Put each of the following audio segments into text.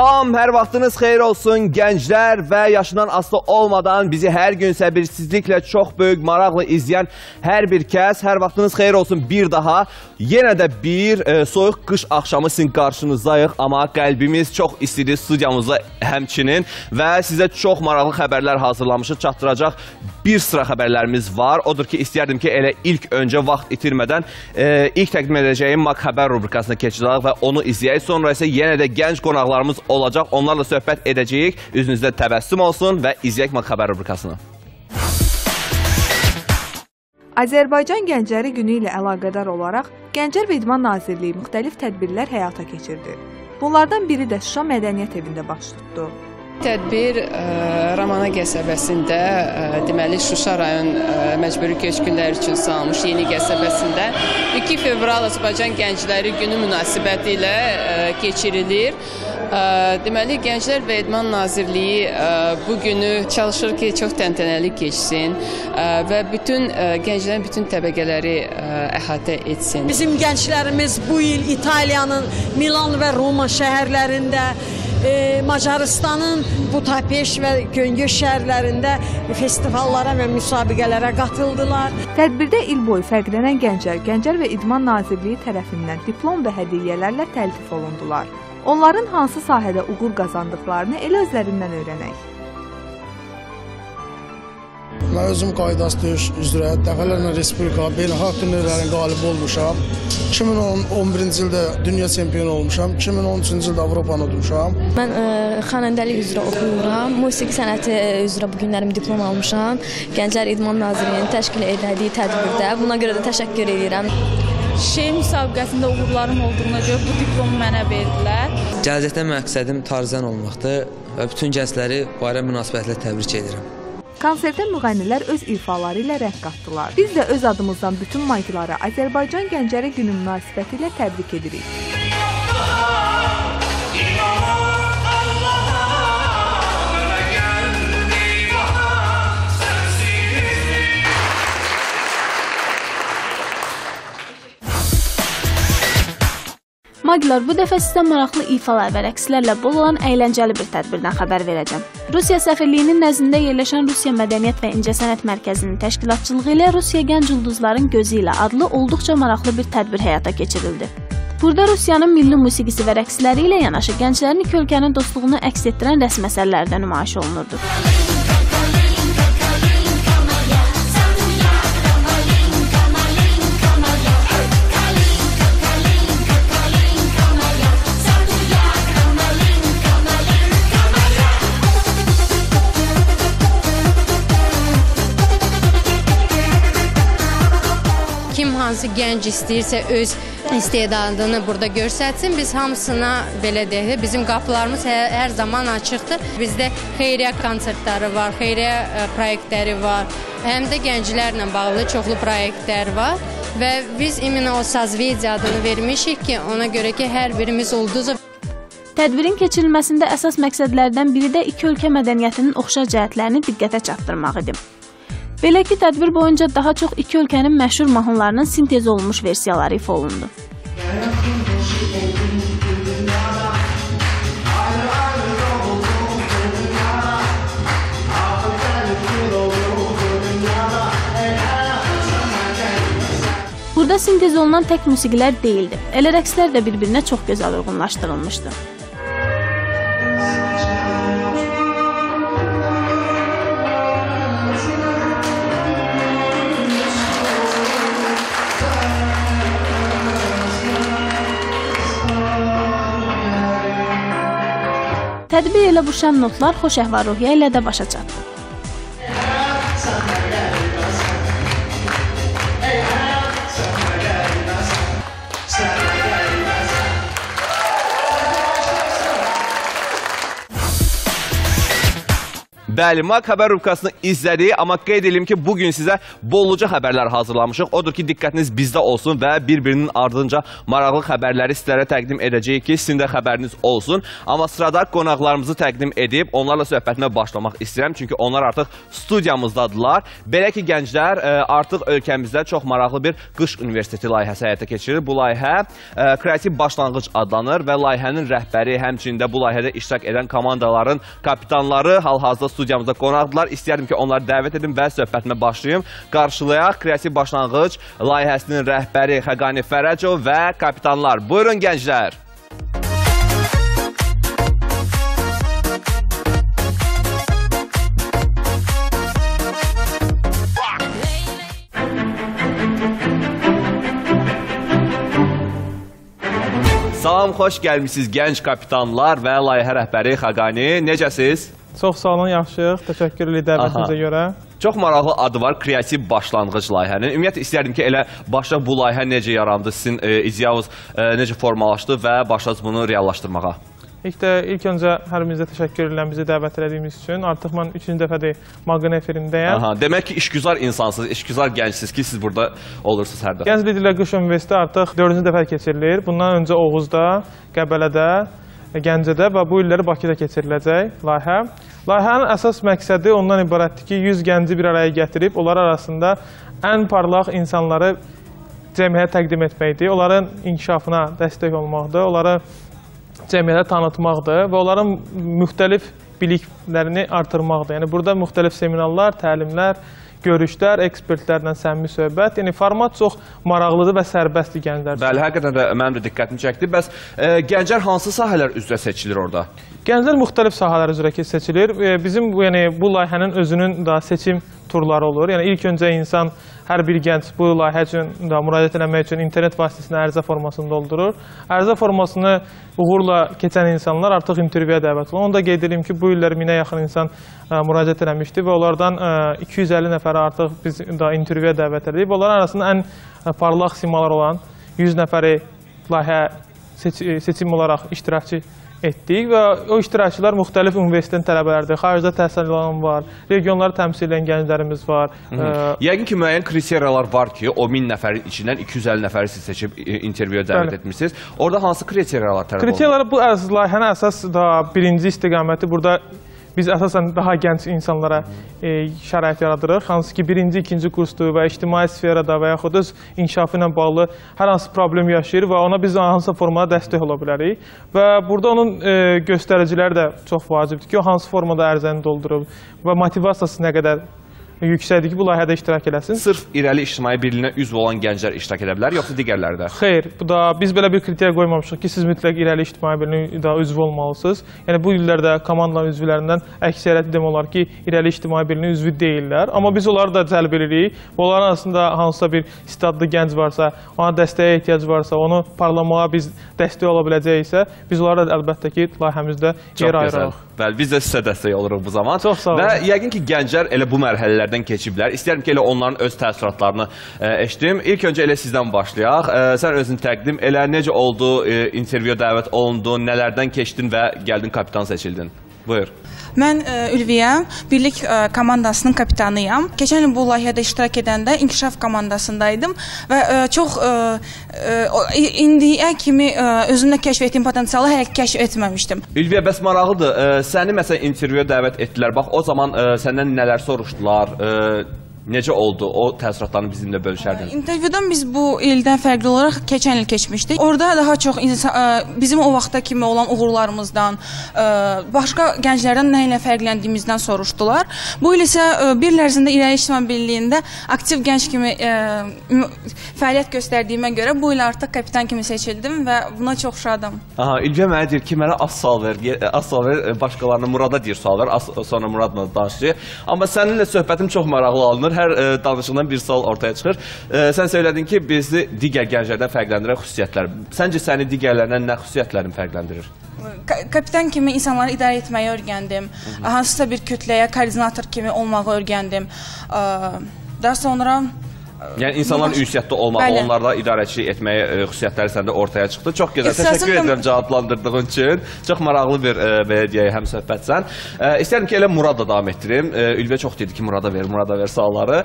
Salam, hər vaxtınız xeyir olsun gənclər və yaşından asılı olmadan bizi hər gün səbirsizliklə çox böyük maraqla izləyən hər bir kəs, hər vaxtınız xeyir olsun bir daha. Yenə də bir soyuq qış axşamı sizin qarşınızdayıq, amma qəlbimiz çox istidir studiyamızda həmçinin və sizə çox maraqlı xəbərlər hazırlamışıq, çatdıracaq bir sıra xəbərlərimiz var. Odur ki, istəyərdim ki, elə ilk öncə vaxt itirmədən ilk təqdim edəcəyim MAQ xəbər rubrikasına keçəcək və onu izləyək. Sonra isə yenə də gənc qonaqlarımız olacaq, onlarla söhbət edəcəyik. Üzünüzdə təbəssüm olsun və izləyək MAQ xəbər rubrikasını. Azərbaycan Gəncləri Günü ilə əlaqədar olaraq Gənclər və İdman Nazirliyi müxtəlif tədbirlər həyata keçirdi. Bunlardan biri də Şuşa Mədəniyyət Evində baş tutdu. Tədbir Ramana qəsəbəsində, deməli Şuşa rayon məcburi köçkünlər üçün salınmış yeni qəsəbəsində 2 fevral Azərbaycan Gəncləri Günü münasibəti ilə keçirilir. Deməli, Gənclər və İdman Nazirliyi bu günü çalışır ki, çox təntənəli keçsin və bütün gənclərin bütün təbəqələri əhatə etsin. Bizim gənclərimiz bu il İtaliyanın Milan və Roma şəhərlərində, Macaristanın Budapeşt və Göngöl şəhərlərində festivallara və müsabiqələrə qatıldılar. Tədbirdə il boyu fərqlənən gənclər Gənclər və İdman Nazirliyi tərəfindən diplom və hədiyyələrlə təltif olundular. Onların hansı sahədə uğur qazandıqlarını elə özlərindən öyrənək. Mən özüm qaydası döyüş üzrə dəfələrlə Respublika, beynəlxalq turnirlərin qalibi olmuşam. 2011-ci ildə dünya çempionu olmuşam, 2013-cü ildə Avropanı udmuşam. Mən xanəndəlik üzrə oxuyuram, musiqi sənəti üzrə bu günlərim diplom almışam. Gənclər İdman Nazirliyinin təşkil etdiyi tədbirdə, buna görə də təşəkkür edirəm. Şeir müsabiqəsində uğurlarım olduğuna görə bu diplomu mənə verdilər. Gələcəkdə məqsədim tarzan olmaqdır və bütün gəncləri bayram münasibətilə təbrik edirəm. Konsertdə müğənnilər öz ifaları ilə rəng qatdılar. Biz də öz adımızdan bütün maykları Azərbaycan Gəncləri Günü münasibəti ilə təbrik edirik. Maglar, bu dəfə sizə maraqlı ifalar və rəqslərlə bol olan əyləncəli bir tədbirdən xəbər verəcəm. Rusiya səfirliyinin nəzdində yerləşən Rusiya Mədəniyyət və İncəsənət Mərkəzinin təşkilatçılığı ilə Rusiya Gənc Ulduzların Gözü ilə adlı olduqca maraqlı bir tədbir həyata keçirildi. Burada Rusiyanın milli musiqisi və rəqsləri ilə yanaşı gənclərin iki ölkənin dostluğunu əks etdirən rəsm əsərləri də nümayiş olunurdu. Kim hansı gənc istəyirsə öz istedadını burada göstərsin. Biz hamısına belə deyək, bizim qapılarımız hər zaman açıqdır. Bizdə xeyriyyə konsertləri var, xeyriyyə proyektləri var. Həm də gənclərlə bağlı çoxlu proyektlər var və biz imенно o sazvediya adını vermişik ki, ona görə ki, hər birimiz ulduzuz. Tədbirin keçirilməsində əsas məqsədlərdən biri də iki ölkə mədəniyyətinin oxşar cəhətlərini diqqətə çatdırmaq idi. Belə ki, tədbir boyunca daha çox iki ölkənin məşhur mahnılarının sintez olunmuş versiyaları ifa olundu. Burada sintez olunan tək musiqilər deyildi. Elə rəqslər də bir-birinə çox gözəl uyğunlaşdırılmışdı. Tədbir elə bu şən notlar xoş əhval-ruhiyyə ilə də başa çatdı. Bəli, MAQ xəbər rubrikasını izlədik, amma qeyd edim ki, bugün sizə bolluca xəbərlər hazırlamışıq. Odur ki, diqqətiniz bizdə olsun və bir-birinin ardınca maraqlı xəbərləri sizlərə təqdim edəcəyik ki, sizin də xəbəriniz olsun. Amma sırada qonaqlarımızı təqdim edib, onlarla söhbətinə başlamaq istəyirəm, çünki onlar artıq studiyamızdadılar. Belə ki, gənclər artıq ölkəmizdə çox maraqlı bir qış universiteti layihəsi həyata keçirir. Bu layihə kreativ başlanğıc adlanır və layihənin rəhbəri, həmçinin də bu layihədə iştirak edən komandaların kapitanları hal-hazırda studiyamızda qonaqdılar. İstəyərdim ki, onları dəvət edim və söhbətimə başlayım. Qarşılayaq kreativ başlanğıc layihəsinin rəhbəri Xəqani Fərəcov və kapitanlar. Buyurun gənclər. Salam, xoş gəlmişsiniz gənc kapitanlar və layihə rəhbəri Xəqani. Necəsiz? Çox sağ olun, yaxşıyıq. Təşəkkür edirəm dəvətinizə görə. Çox maraqlı adı var, kreativ başlanğıc layihənin. Ümumiyyətlə, istərdim ki, elə başda bu layihə necə yarandı, sizin ideyavız necə formalaşdı və başladınız bunu reallaşdırmağa? İlk öncə hər birinizə təşəkkür edirəm bizi dəvət etdiyiniz üçün. Artıq mən 3-cü dəfədir MAQ-ın efirindəyəm. Demək ki, işgüzar insansınız, işgüzar gəncsiniz ki, siz burada olursunuz hər dəfə. Gənc Liderlər Qış Universiteti artıq 4-cü dəfə keçirilir. Bundan öncə Oğuzda, Qəbələdə, Gəncədə və bu illəri Bakıda keçiriləcək layihə. Layihənin əsas məqsədi ondan ibarətdir ki, 100 gənci bir araya gətirib, onlar arasında ən parlaq insanları cəmiyyətə təqdim etməkdir. Onların inkişafına dəstək olmaqdır, onları cəmiyyətə tanıtmaqdır və onların müxtəlif biliklərini artırmaqdır. Yəni, burada müxtəlif seminarlar, təlimlər, görüşlər, ekspertlərlə səmimi söhbət. Yəni, format çox maraqlıdır və sərbəstdir gənclər üçün. Bəli, həqiqətən də mənim də diqqətimi çəkdi. Bəs gənclər hansı sahələr üzrə seçilir orada? Gənclər müxtəlif sahələr üzrə seçilir. Bizim bu layihənin özünün da seçim turları olur. Yəni, ilk öncə insan, hər bir gənc bu layihə üçün müraciət etmək üçün internet vasitəsilə ərizə formasını doldurur. Ərizə formasını uğurla keçən insanlar artıq intervyuya dəvət olunur. Onu da qeyd edim ki, bu illər 1000-ə yaxın insan müraciət etmişdi və onlardan 250 nəfəri artıq biz intervyuya dəvət edib. Onların arasında ən parlaq simalar olan 100 nəfəri layihə seçim olaraq iştirakçı etdik və o iştirakçılar müxtəlif universitetin tələbələridir. Xaricdə təhsil alan var, regionları təmsil edən gənclərimiz var. Yəqin ki, müəyyən kriteriyalar var ki, o 1000 nəfərin içindən 250 nəfəri siz seçib intervyuya dəvət etmişsiniz. Orada hansı kriteriyalar tələb olunur? Kriteriyalar bu layihənin əsas birinci istiqaməti burada biz əsasən daha gənc insanlara şərait yaradırıq. Hansı ki, birinci, ikinci kursdur və ictimai sferada və yaxud öz inkişafı ilə bağlı hər hansı problem yaşayır və ona biz hansısa formada dəstək ola bilərik. Və burada onun göstəriciləri də çox vacibdir ki, o hansı formada ərizəni doldurub və motivasiyası nə qədər yüksəkdir ki, bu layihədə iştirak eləsin. Sırf irəli ictimai birliyinə üzv olan gənclər iştirak edə bilər, yoxsa digərləri də? Xeyr, bu da biz belə bir kriteriya qoymamışıq ki, siz mütləq irəli ictimai birliyinə üzv olmalısınız. Yəni, bu illərdə komandaların üzvlərindən əksəriyyəti demək olar ki, irəli ictimai birliyinin üzvü deyirlər. Amma biz onları da cəlb edirik. Onların arasında hansısa bir istedadlı gənc varsa, ona dəstəyə ehtiyac varsa, onu parlamağa biz dəstək ola biləcəksə, biz onlara da əlbəttə ki, layihəmizdə yer ayırırıq. Bəli, biz də sizə dəstək oluruq bu zaman. Çox sağ olun. Və yəqin ki, gənclər elə bu mərhələlərdən keçiblər. İstəyərdim ki, elə onların öz təəssüratlarını eşidim. İlk öncə elə sizdən başlayaq. Sən özünü təqdim elə, necə oldu, intervyuya dəvət olundu, nələrdən keçdin və gəldin kapitan seçildin? Buyur. Mən Ülviyəm, birlik komandasının kapitanıyam. Keçən il bu layihədə iştirak edəndə inkişaf komandasındaydım və çox indiyə kimi özümdə kəşf etdiyim potensialı hələ kəşf etməmişdim. Ülviyə, bəs maraqlıdır. Səni məsələn intervyuya dəvət etdilər. Bax, o zaman səndən nələr soruşdular? Necə oldu? O təəssüratlarını bizimlə bölüşərdin. İntervyudan biz bu ildən fərqli olaraq keçən il keçmişdik. Orada daha çox bizim o vaxta kimi olan uğurlarımızdan, başqa gənclərdən nə ilə fərqləndiyimizdən soruşdular. Bu il isə bir il ərzində İrəli İctimai Birliyində aktiv gənc kimi fəaliyyət göstərdiyimə görə bu il artıq kapitan kimi seçildim və buna çox şadam. İlviyə mənə deyir ki, mənə az sual ver, başqalarına Murada deyir sual ver, sonra Muradla danışır. Amma səninlə söhbətim çox maraqlı alınır. Hər danışıqdan bir sual ortaya çıxır. Sən söylədin ki, bizi digər gənclərdən fərqləndirən xüsusiyyətlər. Səncə səni digərlərindən nə xüsusiyyətlərin fərqləndirir? Kapitan kimi insanları idarə etməyi öyrəndim. Hansısa bir kütləyə koordinator kimi olmağı öyrəndim. Daha sonra Yəni insanların ünsiyyətdə olmağı, onlarla idarəçilik etməyə xüsusiyyətləri səndə ortaya çıxdı. Çox gözəl. Təşəkkür edirəm cavablandırdığın üçün. Çox maraqlı bir belə deyək həm söhbətsən. İstəyirəm ki, elə Muradla davam etdirim. Ülviyə çox dedi ki, Murada ver sualları.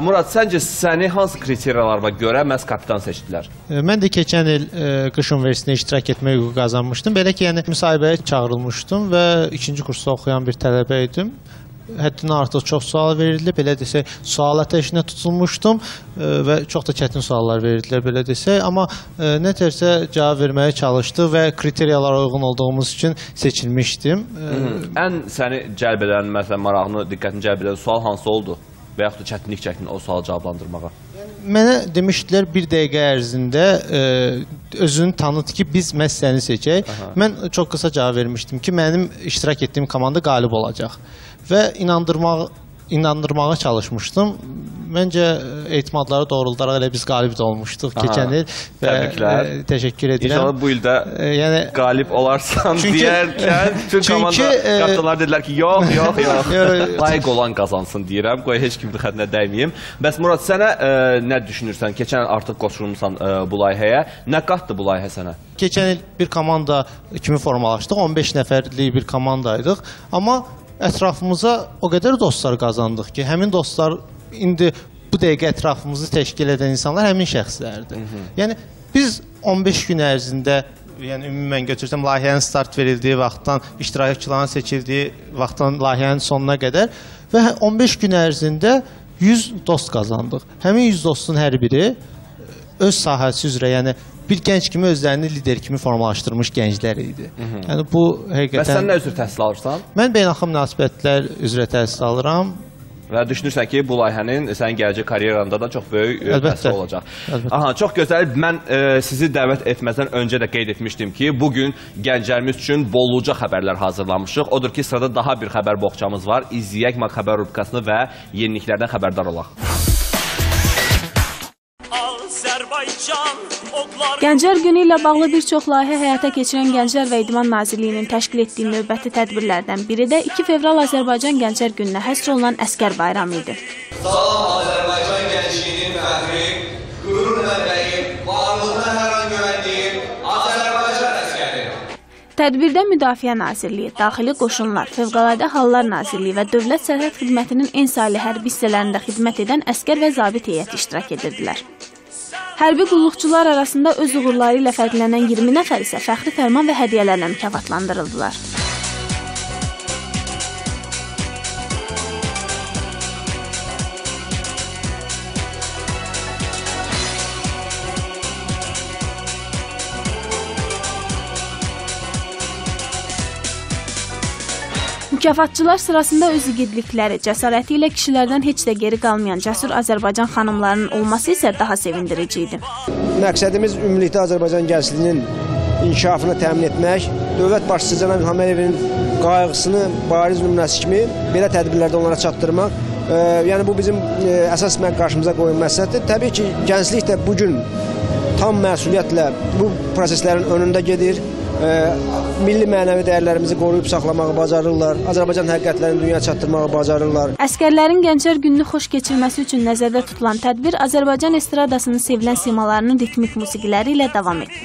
Murad, səncə səni hansı kriteriyalarına görə məhz kapitan seçdilər? Mən də keçən il qış universitetində iştirak etmək hüququ qazanmışdım. Belə ki, yəni müsahibəyə çağırılmışdım və ikinci kursda oxuyan bir tələbə idim. Həddindən artıq çox sual verildi, belə desək, sual ateşinə tutulmuşdum və çox da çətin suallar verdilər, belə desək. Amma nətərsə cavab verməyə çalışdı və kriteriyalara uyğun olduğumuz üçün seçilmişdim. Ən səni cəlb edən, məsələn, marağını, diqqətini cəlb edən sual hansı oldu? Və yaxud da çətinlik çəkdin o sualı cavablandırmağa? Mənə demişdilər bir dəqiqə ərzində özünü tanıt ki, biz məhz səni seçək. Mən çox qısa cavab vermişdim ki, mənim iştirak etdiyim komanda qalib olacaq. Və inandırmağa çalışmışdım. Məncə etimadları doğruldaraq elə biz qalib də olmuşduq keçən il. Təbriklər. Təşəkkür edirəm. İnşallah bu ildə qalib olarsan deyərkən bütün komanda qaptanlar dedilər ki, yox. Layiq olan qazansın deyirəm. Qoy heç kim bir xətrinə dəyməyim. Bəs Murad, sənə nə düşünürsən? Keçən il artıq qoşulmuşsan bu layihəyə. Nə qatdı bu layihə sənə? Keçən il bir komanda kimi formalaşdıq. 15 nəfərlik bir komandaydıq. Amma ətrafımıza o qədər dostlar qazandıq ki, həmin dostlar indi bu dəqiqə ətrafımızı təşkil edən insanlar həmin şəxslərdir. Yəni biz 15 gün ərzində, yəni ümumən götürsəm, layihənin start verildiyi vaxtdan, iştirakçıların seçildiyi vaxtdan layihənin sonuna qədər və 15 gün ərzində 100 dost qazandıq. Həmin 100 dostun hər biri öz sahəsi üzrə, yəni bir gənc kimi özlərini lider kimi formalaşdırmış gənclər idi. Yəni bu həqiqətən... Bəs sən nə üzrə təhsil alırsan? Mən beynəlxalq münasibətlər üzrə təhsil alıram. Və düşünürsən ki, bu layihənin sənin gələcək karyeranda da çox böyük təsir olacaq. Aha, çox gözəl. Mən sizi dəvət etməzdən öncə də qeyd etmişdim ki, bugün gənclərimiz üçün bolluca xəbərlər hazırlamışıq. Odur ki, sırada daha bir xəbər boğçamız var. İzləyək xəbər rubrikasını və yeniliklərdən xəbərdar olaq. Gənclər günü ilə bağlı bir çox layihə həyata keçirən Gənclər və İdman Nazirliyinin təşkil etdiyi növbəti tədbirlərdən biri də 2 fevral Azərbaycan Gənclər gününə həsr olunan Əsgər bayramı idi. Salam Azərbaycan gəncliyinin fəxri, qürur mənbəyim, varlığına hər an güvənliyim, Azərbaycan əsgəri. Tədbirdə Müdafiə Nazirliyi, Daxili Qoşunlar, Fövqəladə Hallar Nazirliyi və Dövlət Sərhəd Xidmətinin en saylı hərbi hissələrində xidmət edən əsgər və zabit heyəti iştirak edirdilər. Hərbi qulluqçular arasında öz uğurları ilə fərqlənən 20 nəfər isə fəxri fərman və hədiyyələrlə mükafatlandırıldılar. Mükafatçılar sırasında öz igidlikləri, cəsarəti ilə kişilərdən heç də geri qalmayan cəsur Azərbaycan xanımlarının olması isə daha sevindirici idi. Məqsədimiz ümumilikdə Azərbaycan gəncliyinin inkişafını təmin etmək, dövlət başçısı Cənab İlham Əliyevin qayğısını bariz nümunəsi kimi belə tədbirlərdə onlara çatdırmaq. Yəni bu bizim əsas qarşımıza qoyun məsələdir. Təbii ki, gənclik də bugün tam məsuliyyətlə bu proseslərin önündə gedir. Milli mənəvi dəyərlərimizi qoruyub saxlamağı bacarırlar. Azərbaycan həqiqətlərini dünyaya çatdırmağı bacarırlar. Əsgərlərin Gənclər gününü xoş keçirməsi üçün nəzərdə tutulan tədbir Azərbaycan estradasının sevilən simalarının ritmik musiqiləri ilə davam edir.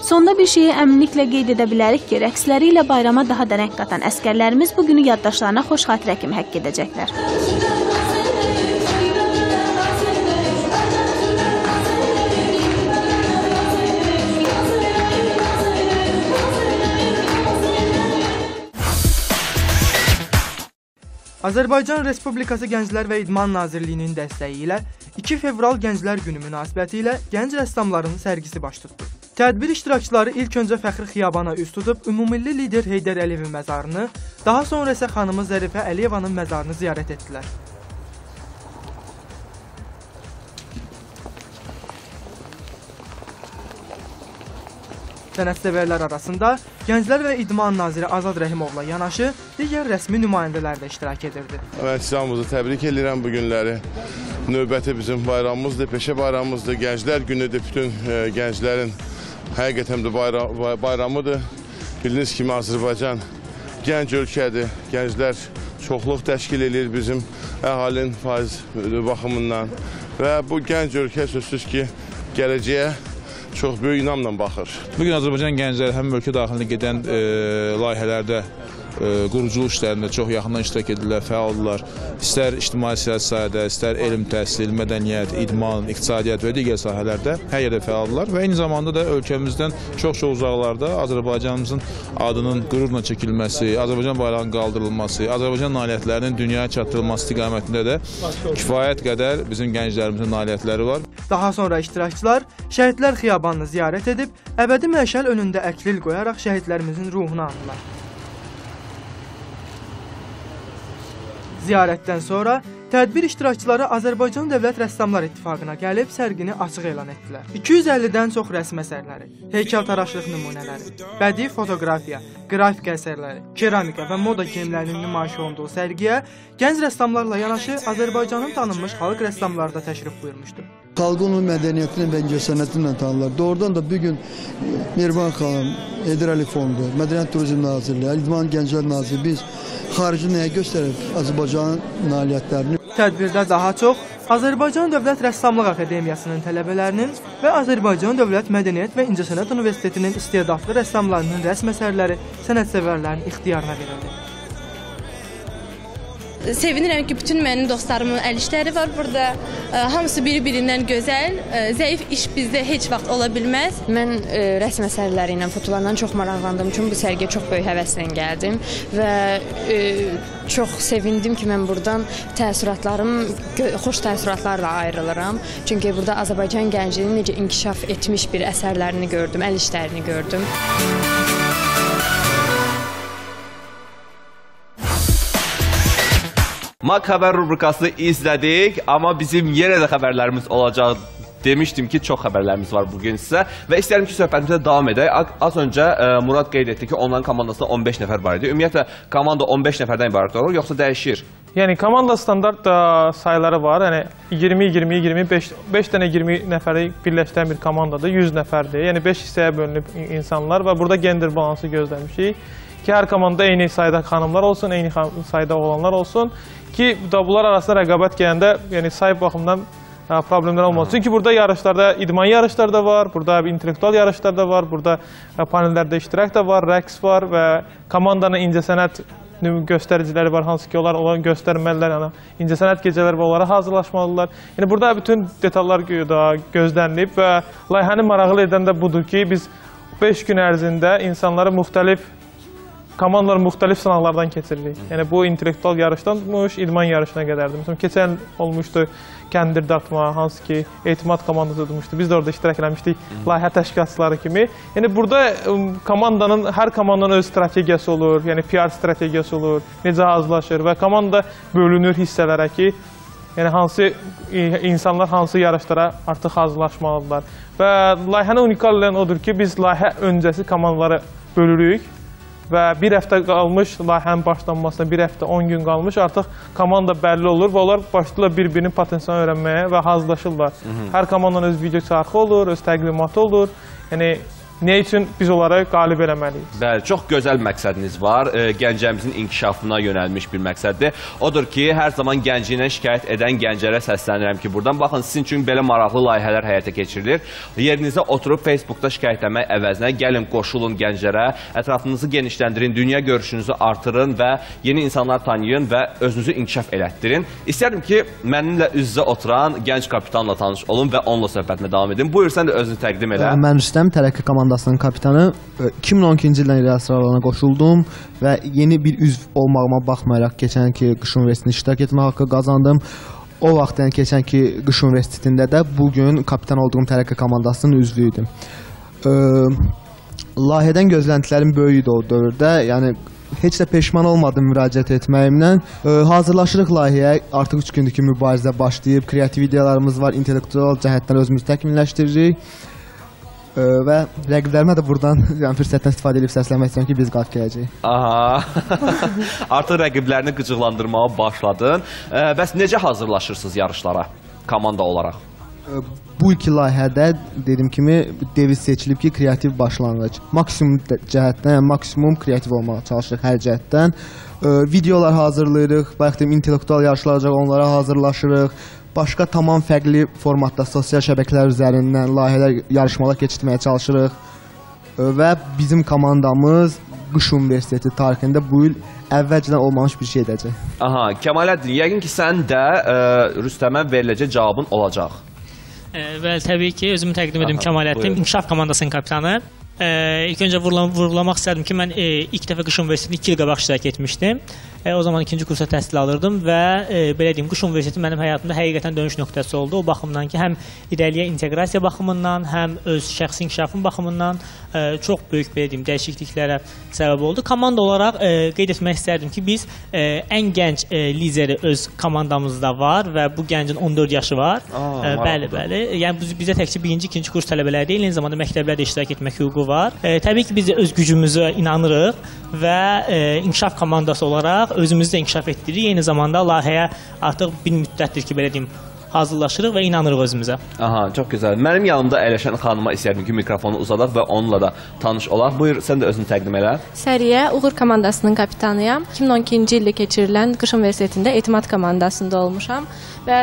Sonda bir şeyi əminliklə qeyd edə bilərik ki, rəqsləri ilə bayrama daha da rəng qatan əsgərlərimiz bu günü yaddaşlarına xoş xatirə kimi həkk edəcəklər. Azərbaycan Respublikası Gənclər və İdman Nazirliyinin dəstəyi ilə 2 fevral Gənclər günü münasibəti ilə gənc rəssamların sərgisi baş tutdu. Tədbir iştirakçıları ilk öncə Fəxri Xiyabana üz tutub ümumilli lider Heydər Əliyevin məzarını, daha sonra isə xanımı Zərifə Əliyevanın məzarını ziyarət etdilər. Sənətsevərlər arasında Gənclər və İdman Naziri Azad Rəhimovla yanaşı digər rəsmi nümayəndələr də iştirak edirdi. Mən sizamızı təbrik edirəm bu günləri. Növbəti bizim bayramımızdır, peşə bayramımızdır, Gənclər günüdür. Bütün gənclərin həqiqətən də bayramıdır. Bildiyiniz kimi Azərbaycan gənc ölkədir. Gənclər çoxluq təşkil edir bizim əhalinin faiz baxımından və bu gənc ölkə sözsüz ki, gələcəyə çox böyük inamla baxır. Bugün Azərbaycan gəncləri həm ölkə daxilində gedən layihələrdə quruculuq işlərində çox yaxından iştirak edirlər, fəaldırlar. İstər ictimai siyasi sahədə, istər elm, təhsil, mədəniyyət, idman, iqtisadiyyat və digər sahələrdə hər yerdə fəaldırlar və eyni zamanda da ölkəmizdən çox-çox uzaqlarda Azərbaycanımızın adının qürurla çəkilməsi, Azərbaycan bayrağının qaldırılması, Azərbaycan nailiyyətlərinin dünyaya çatdırılması istiqamətində də kifayət qədər bizim gənclərimizin nailiyyətləri var. Daha sonra iştirakçılar Şəhidlər Xiyabanını ziyarət edib, əbədi məşəl önündə əklil qoyaraq şəhidlərimizin ruhunu andılar. Ziyarətdən sonra tədbir iştirakçıları Azərbaycan Dövlət Rəssamlar İttifaqına gəlib sərgini açıq elan etdilər. 250-dən çox rəsm əsərləri, heykəltaraşlıq nümunələri, bədii fotoqrafiya, qrafik əsərləri, keramika və moda geyimlərinin nümayiş olunduğu sərgiyə gənc rəssamlarla yanaşı Azərbaycanın tanınmış xalq rəssamları da təşrif buyurmuşdu. Xalqın mədəniyyətini və incəsənətinlə tanırlar. Doğrudan da bugün Mirvan xanım, Heydər Əliyev Fondu, Mədəniyyət Turizm Nazirliyi, İdman Gənclər Nazirliyi biz xarici nəyə göstərir Azərbaycanın nailiyyətlərini? Tədbirdə daha çox Azərbaycan Dövlət Rəssamlıq Akademiyasının tələbələrinin və Azərbaycan Dövlət Mədəniyyət və İncəsənət Universitetinin istedadlı rəssamlarının rəsm əsərləri sənətsevərlərin ixtiyarına verildi. Sevinirəm ki, bütün mənim dostlarımın əl işləri var burada. Hamısı biri-birindən gözəl. Zəif iş bizdə heç vaxt ola bilməz. Mən rəsm əsərləri ilə, fotolarla çox maraqlandım. Çünki bu sərgiyə çox böyük həvəslə gəldim və çox sevindim ki, mən buradan xoş təəssüratlarla ayrılıram. Çünki burada Azərbaycan gəncliyinin necə inkişaf etmiş bir əsərlərini gördüm, əl işlərini gördüm. MAQ xəbər rubrikası izlədik, amma bizim yenə də xəbərlərimiz olacaq. Demişdim ki, çox xəbərlərimiz var bugün sizə və istəyirəm ki, söhbətimizə davam edək. Az öncə Murad qeyd etdi ki, onların komandasında 15 nəfər var idi. Ümumiyyətlə, komanda 15 nəfərdən ibarət olur, yoxsa dəyişir? Yəni, komanda standart sayıları var. Yəni, 20-20-20, 5 dənə 20 nəfəri birləşdirən bir komandadır, 100 nəfərdir. Yəni, 5 hissəyə bölünüb insanlar və burada gender balansı gözləmişik ki, hər komanda eyni sayda xanımlar olsun, eyni sayda oğlanlar olsun ki, bunlar arasında rəqabət gələndə yəni, say baxımından problemlər olmaz. Çünki burada yarışlarda, idman yarışlar da var, burada intellektual yarışlar da var, burada panellərdə iştirak da var, rəqs var və komandanın incəsənət göstəriciləri var, hansı ki, onlar göstərməlilər, yəni, incəsənət gecələri və onlara hazırlaşmalıdırlar. Yəni, burada bütün detallar gözlənilib və layihəni maraqlı edən də budur ki, biz 5 gün ərzində insanları komandalar müxtəlif sınaqlardan keçiririk. Yəni, bu intellektual yarışdan tutmuş, idman yarışına qədərdir. Məsələn, keçən olmuşdu kəndir dartma, hansı ki, etimad komandası tutmuşdu. Biz də orada iştirak eləmişdik, layihə təşkilatçıları kimi. Yəni, burada hər komandanın öz strategiyası olur, yəni PR strategiyası olur, necə hazırlaşır və komanda bölünür hissələrə ki, yəni, hansı insanlar hansı yarışlara artıq hazırlaşmalıdırlar. Və layihəni unikal olan odur ki, biz layihə öncəsi komandaları bölürük və bir həftə qalmış layihənin başlanmasına, bir həftə 10 gün qalmış artıq komanda bəlli olur və onlar başlayırlar bir-birinin potensialını öyrənməyə və hazırlaşırlar. Hər komandanın öz video çarxı olur, öz təqdimatı olur. Yəni, nə üçün biz onları qalib eləməliyik? Bəli, çox gözəl məqsədiniz var. Gəncəmizin inkişafına yönəlmiş bir məqsəddir. Odur ki, hər zaman gəncliyindən şikayət edən gənclərə səslənirəm ki, buradan baxın, sizin üçün belə maraqlı layihələr həyata keçirilir. Yerinizə oturub Facebookda şikayətlənmək əvəzinə gəlin, qoşulun gənclərə, ətrafınızı genişləndirin, dünya görüşünüzü artırın və yeni insanlar tanıyın və özünüzü inkişaf elətdirin. İstərdim ki, mənimlə üz-üzə oturan gənc kapitanla tanış olun və onunla söhbətimə davam edin. Buyur, sən də özünü təqdim elə. Mən Rüstəm, Tərəqqi komandasının kapitanı. 2012-ci ildən İrəli sıralarına qoşuldum və yeni bir üzv olmağıma baxmayaraq keçənki Qış Universitetində iştirak etmə haqqı qazandım. O vaxt keçənki Qış Universitetində də bugün kapitan olduğum Tərəqqi komandasının üzvüydüm. Layihədən gözləntilərim böyük idi o dövrdə. Yəni heç də peşman olmadım müraciət etməyimdən. Hazırlaşırıq layihəyə. Artıq 3 gündür ki, mübarizə başlayıb. Kreativ ideyalarımız var, intellektual cəhətdən özümüzü təkmilləşdiririk. Və rəqiblərimə də buradan fürsətdən istifadə edib səslənmək istəyirəm ki, biz qalib gələcəyik. Artıq rəqiblərini qıcıqlandırmağa başladın. Bəs necə hazırlaşırsınız yarışlara komanda olaraq? Bu iki layihədə dediyim kimi deviz seçilib ki, kreativ başlanğıc. Maksimum cəhətdən, yəni maksimum kreativ olmağa çalışırıq hər cəhətdən. Videolar hazırlayırıq, bayaq deyim, intellektual yarışlar olacaq, onlara hazırlaşırıq. Başqa tamam fərqli formatda sosial şəbəkələr üzərindən layihələr, yarışmalar keçirməyə çalışırıq. Və bizim komandamız Qış Universiteti tarixində bu il əvvəlcədən olmamış bir şey edəcək. Aha, Kəmaləddin, yəqin ki, sən də Rüstəmə veriləcək cavabın olacaq. Bəli, təbii ki, özümü təqdim edim Kəmaləddin, İnkişaf komandasının kapitanı. İlk öncə vurgulamaq istərdim ki, mən ilk dəfə Qış Universitetində 2 il qabaq iştirak etmişdim. O zaman ikinci kursa təhsil alırdım və belə deyim, Qış Universiteti mənim həyatımda həqiqətən dönüş nöqtəsi oldu. O baxımdan ki, həm irəliyə inteqrasiya baxımından, həm öz şəxsi inkişafım baxımından çox böyük, belə deyim, dəyişikliklərə səbəb oldu. Komanda olaraq qeyd etmək istərdim ki, biz ən gənc lideri öz komandamızda var və bu gəncin 14 yaşı var. Bəli, bəli. Yəni bizə təkcə birinci, ikinci kurs tələbələri deyil, eyni zamanda məktəblərdə iştirak etmək hüququ var. Təbii ki, biz öz gücümüzə inanırıq və inkişaf komandası olaraq özümüzü də inkişaf etdiririk. Eyni zamanda layihəyə artıq bir müddətdir ki, belə deyim, hazırlaşırıq və inanırıq özümüzə. Aha, çox gözəl. Mənim yanımda əyləşən xanıma istəyirəm ki, mikrofonu uzadaq və onunla da tanış olaq. Buyur, sən də özünü təqdim elə. Səriyə Uğur komandasının kapitanıyam. 2012-ci ildə keçirilən Qış Universitetində Etimad komandasında olmuşam və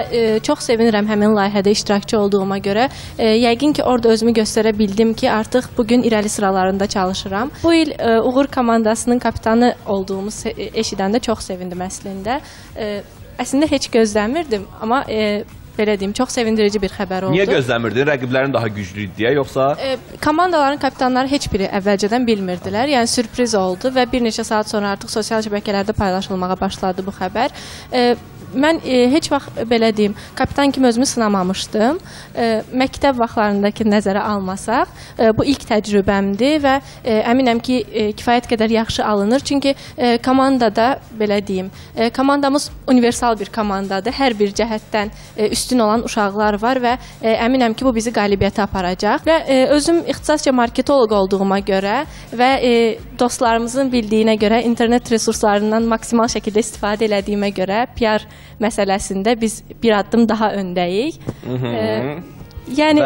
çox sevinirəm həmin layihədə iştirakçı olduğuma görə. Yəqin ki, orada özümü göstərə bildim ki, artıq bugün irəli sıralarında çalışıram. Bu il Uğur komandasının kapitanı olduğumu eşidəndə çox sevindim əslində. Əslində heç gözləmirdim, amma belə deyim, çox sevindirici bir xəbər oldu. Niyə gözləmirdin? Rəqiblərin daha güclü idi deyə, yoxsa? Komandaların kapitanları heç biri əvvəlcədən bilmirdilər. Yəni sürpriz oldu və bir neçə saat sonra artıq sosial şəbəkələrdə paylaşılmağa başladı bu xəbər. Mən heç vaxt, belə deyim, kapitan kimi özümü sınamamışdım. Məktəb vaxtlarındakı nəzərə almasaq, bu ilk təcrübəmdir və əminəm ki, kifayət qədər yaxşı alınır. Çünki komandada, belə deyim, komandamız universal bir komandadır. Hər bir cəhətdən üstün olan uşaqlar var və əminəm ki, bu bizi qalibiyyətə aparacaq. Və özüm ixtisasca marketoloq olduğuma görə və dostlarımızın bildiyinə görə, internet resurslarından maksimal şəkildə istifadə elədiyimə görə PR məsələsində biz bir addım daha öndəyik. Yəni,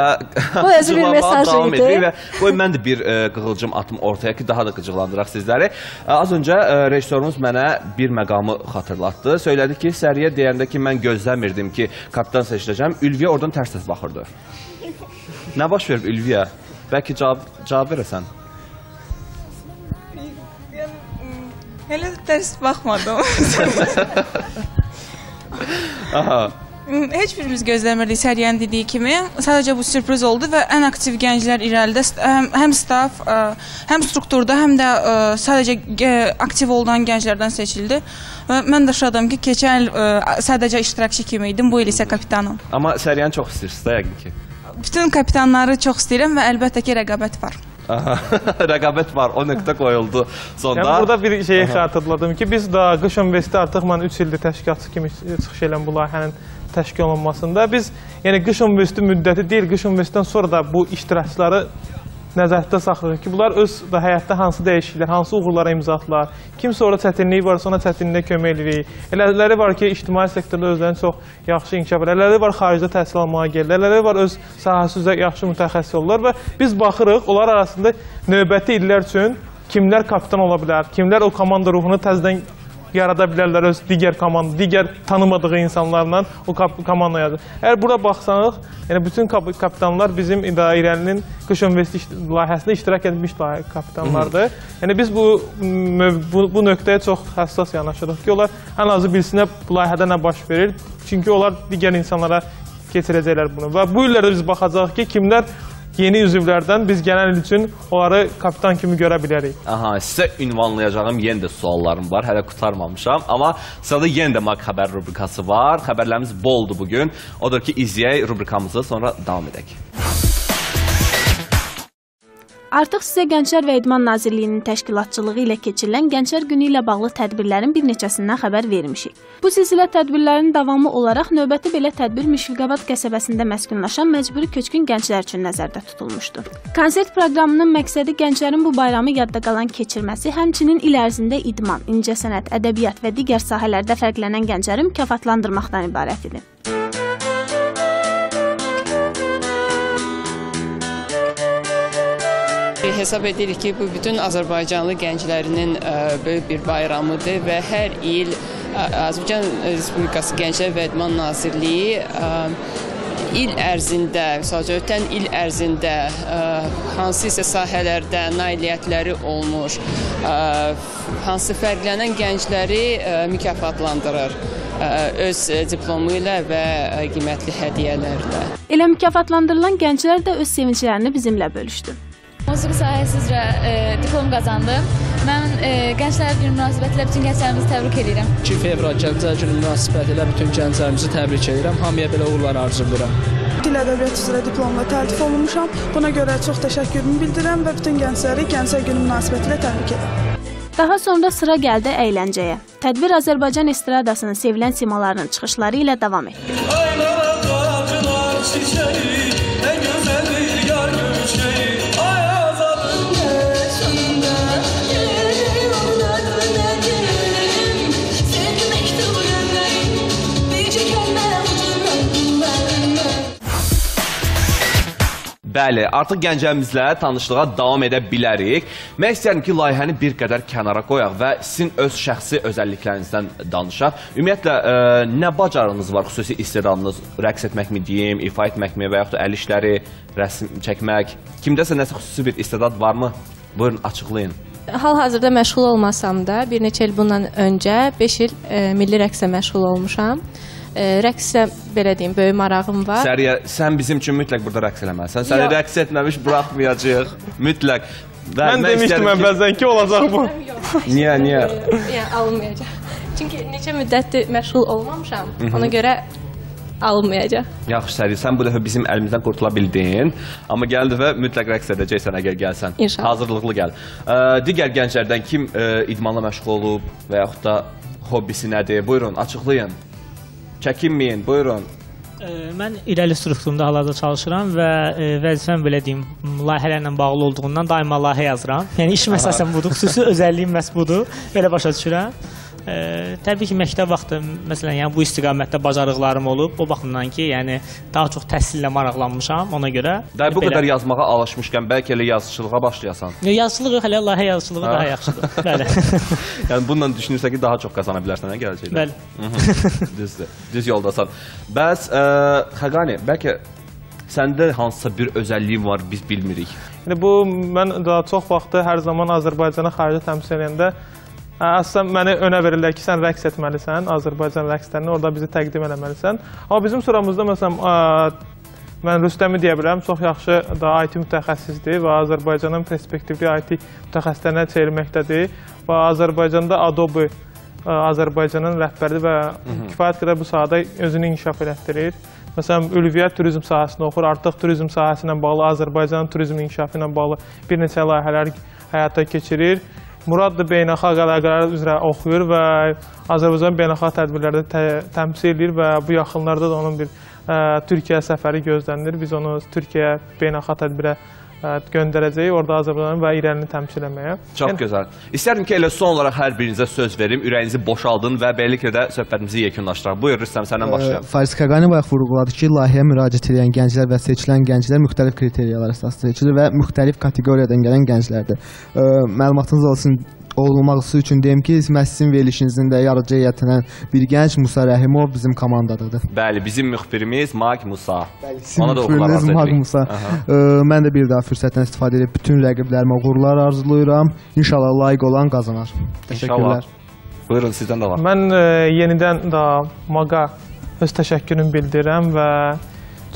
bu özü bir mesaj idi. Qoy, mən də bir qığılcım atım ortaya ki, daha da qıcıqlandıraq sizləri. Az öncə rejissorumuz mənə bir məqamı xatırlatdı. Söylədi ki, Səriyə deyəndə ki, mən gözləmirdim ki, kapitan seçiləcəm. Ülviyə oradan tərs-tərs baxırdı. Nə baş verib Ülviyə? Bəlkə cavab verəsən? Hələ tərs baxmadım. Aha. Heç birimiz gözləmirdik Səriyənin dediyi kimi. Sadəcə bu sürpriz oldu və ən aktiv gənclər irəlidə, həm staff, həm strukturda, həm də sadəcə aktiv olan gənclərdən seçildi. Və mən də şadam ki, keçən il sadəcə iştirakçı kimi idim, bu il isə kapitanım. Amma Səriyəni çox istəyirsiniz də yəqin ki. Bütün kapitanları çox istəyirəm və əlbəttə ki, rəqabət var. Rəqabət var, o nöqtə qoyuldu sonda. Yəni, burada bir şeyi xatırladım ki, biz da Qış Universiteti artıq mən 3 ildir təşkilatçı kimi çıxış eləm bu layihənin təşkil olunmasında. Biz, yəni Qış Universiteti müddəti deyil, Qış Universitetindən sonra da bu iştirakçıları nəzərdə saxlayırıq ki, bunlar öz həyatda hansı dəyişikliklər, hansı uğurlara imza atırlar, kimsə orada çətinliyi varsa ona çətinliyə kömək edirik. Elələri var ki, ictimai sektorda özlərini çox yaxşı inkişaf edir, elələri var xaricdə təhsil almağa gedir, elələri var öz sahəsi üzrə yaxşı mütəxəssis olurlar və biz baxırıq, onlar arasında növbəti illər üçün kimlər kapitan ola bilər, kimlər o komanda ruhunu təzədən yarada bilərlər öz digər tanımadığı insanlarla o komanda yaradır. Əgər bura baxsanıq, yəni bütün kapitanlar bizim irəlinin Qış Universiteti layihəsində iştirak etmiş kapitanlardır. Yəni biz bu nöqtəyə çox həssas yanaşırıq ki, onlar ən azı bilsinlər bu layihədə nə baş verir. Çünki onlar digər insanlara keçirəcəklər bunu. Və bu illərdə biz baxacaq ki, kimlər yeni üzvlərdən biz gələn il üçün onları kapitan kimi görə bilərik. Aha, sizə ünvanlayacağım yenə də suallarım var, hələ qutarmamışam. Amma sırada yenə də MAQ xəbər rubrikası var. Xəbərlərimiz boldur bugün. Odur ki, izləyək rubrikamızı, sonra davam edək. Artıq sizə Gənclər və İdman Nazirliyinin təşkilatçılığı ilə keçirilən Gənclər Günü ilə bağlı tədbirlərin bir neçəsindən xəbər vermişik. Bu silsilə tədbirlərin davamı olaraq növbəti belə tədbir Müşfiqabad qəsəbəsində məskunlaşan məcburi köçkün gənclər üçün nəzərdə tutulmuşdu. Konsert proqramının məqsədi gənclərin bu bayramı yadda qalan keçirməsi, həmçinin il ərzində idman, incəsənət, ədəbiyyat və digər sahələrdə fərqlənən gəncləri mükafatlandırmaqdan ibarət idi. hesab edirik ki, bu bütün Azərbaycanlı gənclərinin böyük bir bayramıdır və hər il Azərbaycan Respublikası Gənclər və İdman Nazirliyi il ərzində, sadəcə ötən il ərzində hansısa sahələrdə nailiyyətləri olmuş, hansı fərqlənən gəncləri mükafatlandırır öz diplomu ilə və qiymətli hədiyyələrlə. Elə mükafatlandırılan gənclər də öz sevinclərini bizimlə bölüşdü. Musiqi sahəsi üzrə diplom qazandım. Mən Gənclər Günü münasibətilə bütün gənclərimizi təbrik edirəm. 2 fevral Gənclər Günü münasibətilə bütün gənclərimizi təbrik edirəm. Hamıya belə uğurlar arzulayıram. Dil ədəbiyyat üzrə diplomla təltif olunmuşam. Buna görə çox təşəkkürümü bildirirəm və bütün gəncləri Gənclər Günü münasibətilə təbrik edirəm. Daha sonra sıra gəldi əyləncəyə. Tədbir Azərbaycan estradasının sevilən simalarının çıxışları ilə davam etdi. Bəli, artıq gənclərimizlə tanışlığa davam edə bilərik. Mən istəyirəm ki, layihəni bir qədər kənara qoyaq və sizin öz şəxsi özəlliklərinizdən danışaq. Ümumiyyətlə, nə bacarığınız var, xüsusi istedadınız? Rəqs etməkmi deyim, ifa etməkmi və yaxud da əl işləri, rəsm çəkmək? Kimdəsə nəsə xüsusi bir istedad varmı? Buyurun, açıqlayın. Hal-hazırda məşğul olmasam da, bir neçə il bundan öncə 5 il milli rəqsə məşğul olmuşam. Rəqsə, belə deyim, böyük marağım var. Səriyə, sən bizim üçün mütləq burada rəqs eləməlisən. Səni rəqs etməmiş buraxmayacaq. Mütləq. Mən demişdim əvvəldən ki, olacaq bu. Niyə? Yəni, alınmayacaq. Çünki neçə müddətdir məşğul olmamışam. Ona görə alınmayacaq. Yaxşı, Səriyə, sən bu dəfə bizim əlimizdən qurtula bildin. Amma gəldi və mütləq rəqs edəcəksən əgər gəlsən. İnşallah. Hazırlıqlı gəl. Digər gənclərdən kim idmanla məşğul olub və yaxud da hobbisi nədir? Buyurun, açıqlayın. Çəkinməyin, buyurun. Mən irəli strukturunda hal-hazırda çalışıram və vəzifəm, belə deyim, layihələrlə bağlı olduğundan daima layihə yazıram. Yəni, işim əsasən budur, xüsusi özəlliyim məhz budur, belə başa düşürəm. Təbii ki, məktəb vaxtı, məsələn, yəni, bu istiqamətdə bacarıqlarım olub, o baxımdan ki, yəni, daha çox təhsillə maraqlanmışam, ona görə. Bu qədər yazmağa alışmışkən, bəlkə elə yazıçılığa başlayasan. Yazıçılığı, hələ layihə yazıçılığı daha yaxşıdır. Bəli. Yəni, bununla düşünürsə ki, daha çox qazana bilərsən, gələcəkdə. Bəli. Düzdür, düz yoldasan. Bəs, Xəqani, bəlkə səndə hansısa bir özəlliyin var, biz bilmirik. Bu, mən daha çox vaxtı hər zaman Azərbaycanı xarici təmsil edəndə əslən mənə önə verirlər ki, sən rəqs etməlisən, Azərbaycan rəqslərini orada bizi təqdim eləməlisən. Amma bizim sıramızda, məsələn, mən Rüstəmi deyə bilərəm, çox yaxşı da IT mütəxəssisdir və Azərbaycanın perspektivli IT mütəxəssislərinə çevrilməkdədir. Və Azərbaycanda Adobe Azərbaycanın rəhbəridir və kifayət qədər bu sahədə özünü inkişaf elətdirir. Məsələn, Ülviyyət turizm sahəsində oxur, artıq turizm sahəsi ilə bağlı, Azərbaycanın turizm inkişafı ilə bağlı bir neçə layihələr həyata keçirir. Murad da beynəlxalq əlaqələr üzrə oxuyur və Azərbaycan beynəlxalq tədbirlərdə təmsil edir və bu yaxınlarda da onun bir Türkiyə səfəri gözlənilir. Biz onu Türkiyəyə beynəlxalq tədbirə göndərəcəyik, orada Azərbaycanın və İrəlini təmsil etməyə. Çox gözəl. İstərdim ki, elə son olaraq hər birinizə söz verim, ürəyinizi boşaldın və beləliklə də söhbətimizi yekunlaşdıraq. Buyur, Rüstəm, səndən başlayalım. Fariz Xəqani bayaq vurğuladı ki, layihəyə müraciət edən gənclər və seçilən gənclər müxtəlif kriteriyalar əsasında seçilir və müxtəlif kateqoriyadan gələn gənclərdir. Məlumatınız olsun, olması üçün deyim ki, sizin verilişinizin də yaradıcı heyətindən bir gənc Musa Rəhimov bizim komandadadır. Bəli, bizim müxbirimiz Maq Musa. Bəli, sizin müxbiriniz Maq Musa. Mən də bir daha fürsətdən istifadə edib bütün rəqiblərimə uğurlar arzulayıram. İnşallah layiq olan qazanar. Təşəkkürlər. Buyurun, sizdən də var. Mən yenidən da Maqa öz təşəkkürümü bildirirəm və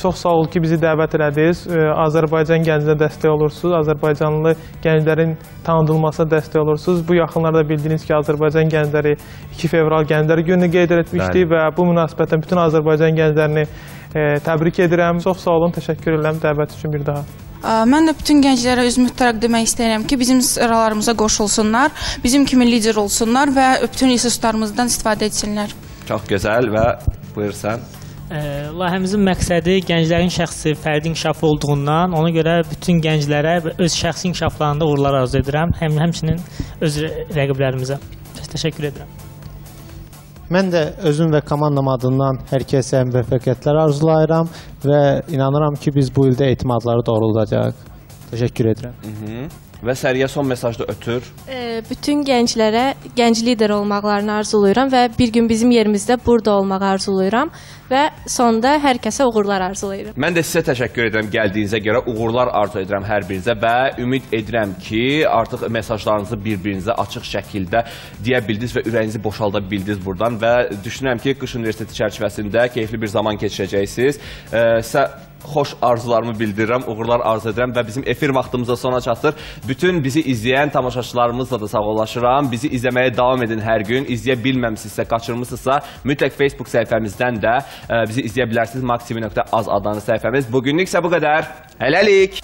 çox sağ ol ki, bizi dəvət elədiniz. Azərbaycan gənclərinə dəstək olursunuz. Azərbaycanlı gənclərin tanıdılmasına dəstək olursunuz. Bu yaxınlarda bildiyiniz ki, Azərbaycan gəncləri 2 fevral Gənclər Gününü qeyd etmişdik və bu münasibətlə bütün Azərbaycan gənclərini təbrik edirəm. Çox sağ olun, təşəkkür edirəm dəvət üçün bir daha. Mən də bütün gənclərə özümü mütləq demək istəyirəm ki, bizim sıralarımıza qoşulsunlar, bizim kimi lider olsunlar və bütün resurslarımızdan istifadə etsinlər. Çox gözəl və buyursan. Layihəmizin məqsədi gənclərin şəxsi, fərdi inkişafı olduğundan, ona görə bütün gənclərə öz şəxsi inkişaflarında uğurlar arzu edirəm. Həmçinin öz rəqiblərimizə. Təşəkkür edirəm. Mən də özüm və komandam adından hər kəsə müvəffəqiyyətlər arzulayıram və inanıram ki, biz bu ildə etimadları doğrulacaq. Təşəkkür edirəm. Və Səriyə son mesajda ötür. Bütün gənclərə gənc lider olmaqlarını arzulayıram və bir gün bizim yerimizdə burada olmağı arzulayıram və sonda hər kəsə uğurlar arzulayıram. Mən də sizə təşəkkür edirəm gəldiyinizə görə, uğurlar arzu edirəm hər birinizə və ümid edirəm ki, artıq mesajlarınızı bir-birinizə açıq şəkildə deyə bildiniz və ürəyinizi boşalda bildiniz buradan və düşünürəm ki, Qış Universiteti çərçivəsində keyifli bir zaman keçirəcəksiniz. Sizə xoş arzularımı bildirirəm, uğurlar arzu edirəm və bizim efir vaxtımıza sona çatır. Bütün bizi izləyən tamaşaçılarımızla da sağollaşıram. Bizi izləməyə davam edin hər gün. İzləyə bilməmişsinizsə, kaçırmışsınızsa, mütləq Facebook səhifəmizdən də bizi izləyə bilərsiniz. Maksimi.az adlı səhifəmiz. Bugünlüksə bu qədər. Hələlik!